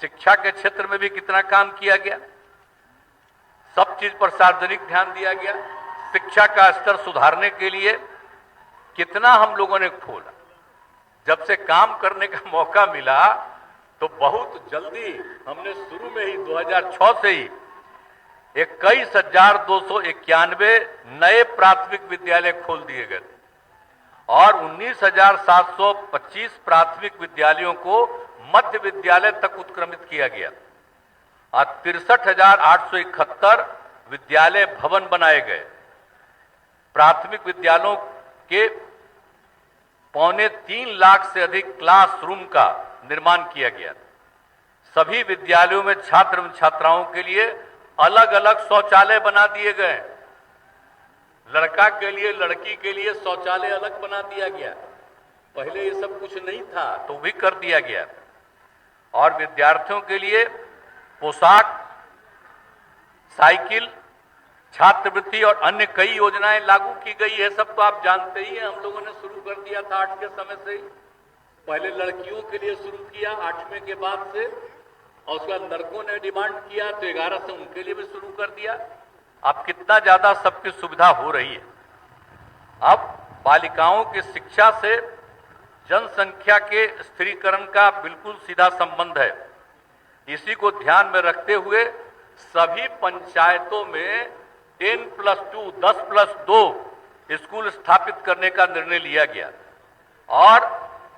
शिक्षा के क्षेत्र में भी कितना काम किया गया, सब चीज पर सार्वजनिक ध्यान दिया गया। शिक्षा का स्तर सुधारने के लिए कितना हम लोगों ने खोला। जब से काम करने का मौका मिला तो बहुत जल्दी हमने शुरू में ही 2006 से ही 21,291 नए प्राथमिक विद्यालय खोल दिए गए और 19,725 प्राथमिक विद्यालयों को मध्य विद्यालय तक उत्क्रमित किया गया और 63,871 विद्यालय भवन बनाए गए। प्राथमिक विद्यालयों के 2.25 लाख से अधिक क्लासरूम का निर्माण किया गया। सभी विद्यालयों में छात्र एवं छात्राओं के लिए अलग अलग शौचालय बना दिए गए। लड़का के लिए, लड़की के लिए शौचालय अलग बना दिया गया। पहले ये सब कुछ नहीं था तो भी कर दिया गया। और विद्यार्थियों के लिए पोशाक, साइकिल, छात्रवृत्ति और अन्य कई योजनाएं लागू की गई है। सब तो आप जानते ही हैं, हम लोगों ने शुरू कर दिया था 8 के समय से ही। पहले लड़कियों के लिए शुरू किया 8वें के बाद से, और उसके बाद लड़कों ने डिमांड किया तो 11 से उनके लिए भी शुरू कर दिया। अब कितना ज्यादा सबकी सुविधा हो रही है। अब बालिकाओं की शिक्षा से जनसंख्या के स्थिरीकरण का बिल्कुल सीधा संबंध है। इसी को ध्यान में रखते हुए सभी पंचायतों में 10+2 10+2 स्कूल स्थापित करने का निर्णय लिया गया और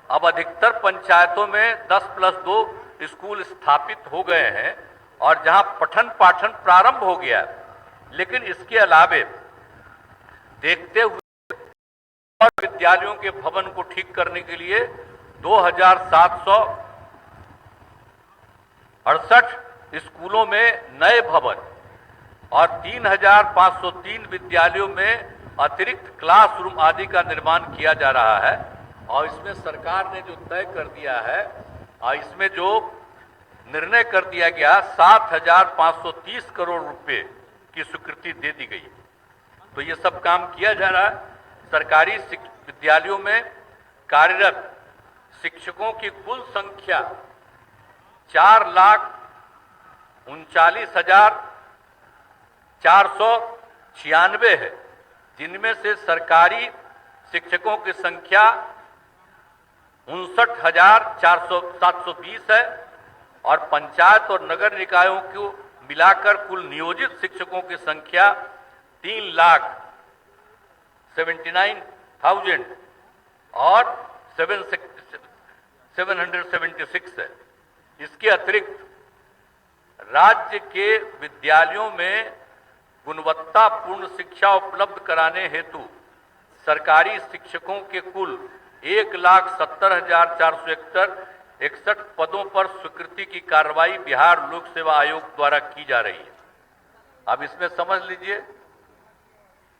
अब अधिकतर पंचायतों में 10+2 स्कूल स्थापित हो गए हैं और जहां पठन पाठन प्रारंभ हो गया। लेकिन इसके अलावे देखते हुए और विद्यालयों के भवन को ठीक करने के लिए 2,768 स्कूलों में नए भवन और 3,503 विद्यालयों में अतिरिक्त क्लासरूम आदि का निर्माण किया जा रहा है। और इसमें सरकार ने जो तय कर दिया है और इसमें जो निर्णय कर दिया गया 7,530 करोड़ रुपए की स्वीकृति दे दी गई। तो ये सब काम किया जा रहा है। सरकारी विद्यालयों में कार्यरत शिक्षकों की कुल संख्या 4,39,496 है, जिनमें से सरकारी शिक्षकों की संख्या 59,720 है और पंचायत और नगर निकायों को मिलाकर कुल नियोजित शिक्षकों की संख्या 3,79,000 और 776 है। इसके अतिरिक्त राज्य के विद्यालयों में गुणवत्तापूर्ण शिक्षा उपलब्ध कराने हेतु सरकारी शिक्षकों के कुल 1,70,461 पदों पर स्वीकृति की कार्रवाई बिहार लोक सेवा आयोग द्वारा की जा रही है। अब इसमें समझ लीजिए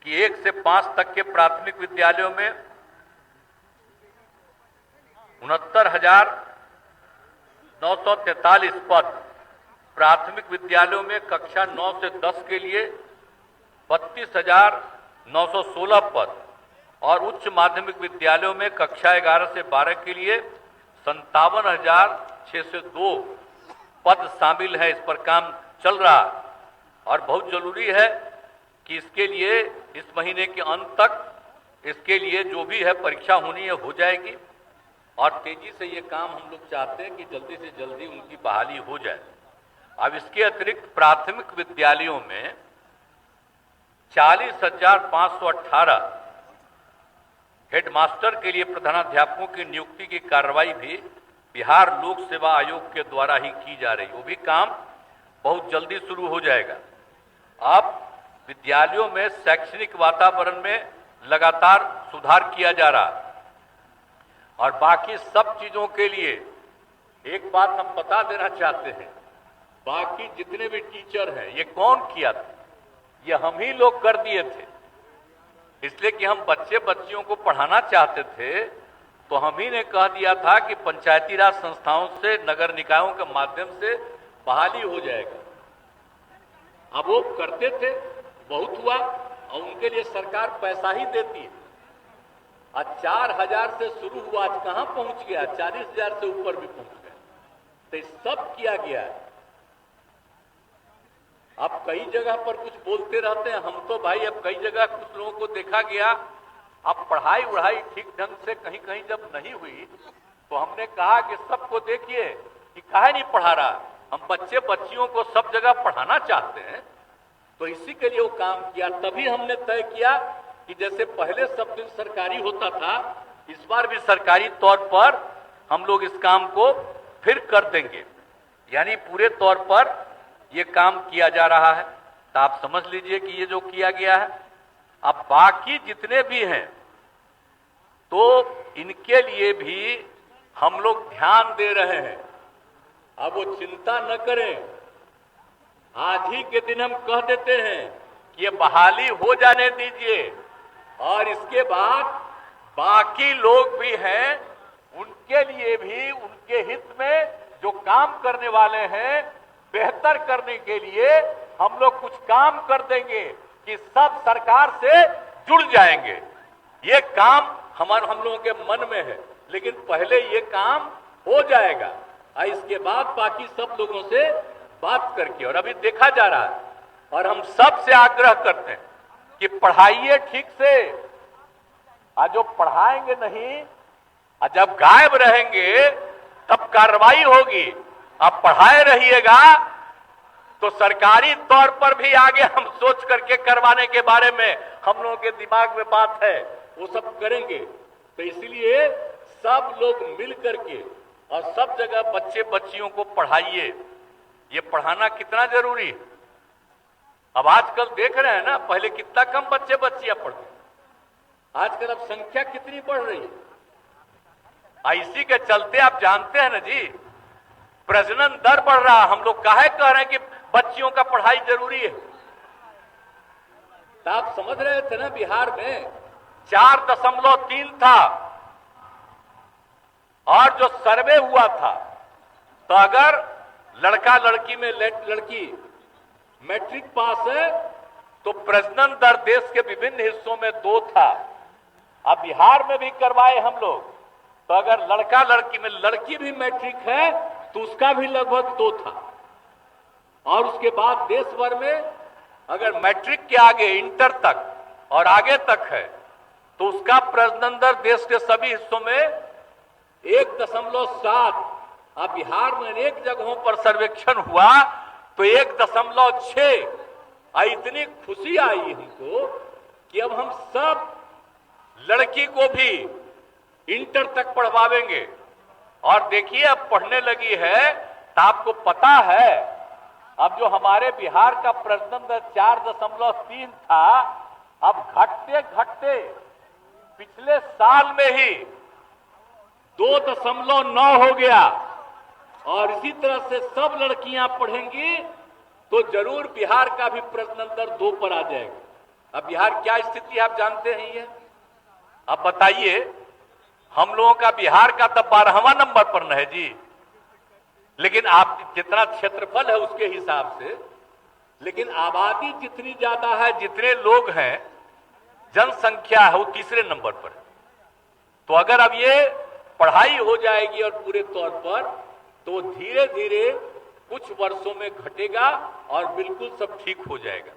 कि 1 से 5 तक के प्राथमिक विद्यालयों में 69,943 पद, प्राथमिक विद्यालयों में कक्षा 9 से 10 के लिए 32,916 पद और उच्च माध्यमिक विद्यालयों में कक्षा 11 से 12 के लिए 57,602 पद शामिल है। इस पर काम चल रहा और बहुत जरूरी है कि इसके लिए इस महीने के अंत तक इसके लिए जो भी है परीक्षा होनी है हो जाएगी और तेजी से ये काम हम लोग चाहते हैं कि जल्दी से जल्दी उनकी बहाली हो जाए। अब इसके अतिरिक्त प्राथमिक विद्यालयों में 40,518 हेडमास्टर के लिए प्रधानाध्यापकों की नियुक्ति की कार्रवाई भी बिहार लोक सेवा आयोग के द्वारा ही की जा रही है। वो भी काम बहुत जल्दी शुरू हो जाएगा। अब विद्यालयों में शैक्षणिक वातावरण में लगातार सुधार किया जा रहा और बाकी सब चीजों के लिए एक बात हम बता देना चाहते हैं, बाकी जितने भी टीचर हैं ये कौन किया था? ये हम ही लोग कर दिए थे। इसलिए कि हम बच्चे बच्चियों को पढ़ाना चाहते थे तो हम ही ने कह दिया था कि पंचायती राज संस्थाओं से, नगर निकायों के माध्यम से बहाली हो जाएगा। अब वो करते थे, बहुत हुआ और उनके लिए सरकार पैसा ही देती है। आज 4,000 से शुरू हुआ, आज कहां पहुंच गया? 40,000 से ऊपर भी पहुंच गया। तो ये सब किया गया है। अब कई जगह पर कुछ बोलते रहते हैं, हम तो भाई अब कई जगह कुछ लोगों को देखा गया, अब पढ़ाई वढ़ाई ठीक ढंग से कहीं कहीं जब नहीं हुई तो हमने कहा कि सबको देखिए कि काहे नहीं पढ़ा रहा, हम बच्चे बच्चियों को सब जगह पढ़ाना चाहते हैं। तो इसी के लिए वो काम किया। तभी हमने तय किया कि जैसे पहले सब दिन सरकारी होता था, इस बार भी सरकारी तौर पर हम लोग इस काम को फिर कर देंगे, यानी पूरे तौर पर ये काम किया जा रहा है। तो आप समझ लीजिए कि ये जो किया गया है, अब बाकी जितने भी हैं तो इनके लिए भी हम लोग ध्यान दे रहे हैं। अब वो चिंता न करें, आज ही के दिन हम कह देते हैं कि ये बहाली हो जाने दीजिए, और इसके बाद बाकी लोग भी हैं, उनके लिए भी उनके हित में जो काम करने वाले हैं, बेहतर करने के लिए हम लोग कुछ काम कर देंगे कि सब सरकार से जुड़ जाएंगे। ये काम हम लोगों के मन में है, लेकिन पहले ये काम हो जाएगा और इसके बाद बाकी सब लोगों से बात करके, और अभी देखा जा रहा है। और हम सब से आग्रह करते हैं कि पढ़ाइए ठीक से, आज जो पढ़ाएंगे नहीं, और जब गायब रहेंगे तब कार्रवाई होगी। अब पढ़ाए रहिएगा तो सरकारी तौर पर भी आगे हम सोच करके करवाने के बारे में हम लोगों के दिमाग में बात है, वो सब करेंगे। तो इसलिए सब लोग मिल करके और सब जगह बच्चे बच्चियों को पढ़ाइए। ये पढ़ाना कितना जरूरी है। अब आजकल देख रहे हैं ना, पहले कितना कम बच्चे बच्चियां पढ़ते, आजकल अब संख्या कितनी बढ़ रही है। इसी के चलते आप जानते हैं ना जी, प्रजनन दर बढ़ रहा। हम लोग काहे कह रहे हैं कि बच्चियों का पढ़ाई जरूरी है। तो आप समझ रहे थे ना, बिहार में 4.3 था, और जो सर्वे हुआ था तो अगर लड़का लड़की में लड़की मैट्रिक पास है तो प्रजनन दर देश के विभिन्न हिस्सों में 2 था। अब बिहार में भी करवाए हम लोग, तो अगर लड़का लड़की में लड़की भी मैट्रिक है तो उसका भी लगभग 2 था। और उसके बाद देश भर में अगर मैट्रिक के आगे इंटर तक और आगे तक है तो उसका प्रजनन दर देश के सभी हिस्सों में 1.7। अब बिहार में अनेक जगहों पर सर्वेक्षण हुआ तो 1.6। इतनी खुशी आई हमको कि अब हम सब लड़की को भी इंटर तक पढ़वावेंगे। और देखिए अब पढ़ने लगी है, तो आपको पता है अब जो हमारे बिहार का प्रजनन दर 4.3 था, अब घटते घटते पिछले साल में ही 2.9 हो गया। और इसी तरह से सब लड़कियां पढ़ेंगी तो जरूर बिहार का भी प्रजनन दर 2 पर आ जाएगा। अब बिहार क्या स्थिति आप जानते हैं ये। अब बताइए, हम लोगों का बिहार का तो 12वां नंबर पर न है जी, लेकिन आप जितना क्षेत्रफल है उसके हिसाब से, लेकिन आबादी जितनी ज्यादा है, जितने लोग हैं, जनसंख्या है, वो 3रे नंबर पर है। तो अगर अब ये पढ़ाई हो जाएगी और पूरे तौर पर, तो धीरे धीरे कुछ वर्षों में घटेगा और बिल्कुल सब ठीक हो जाएगा।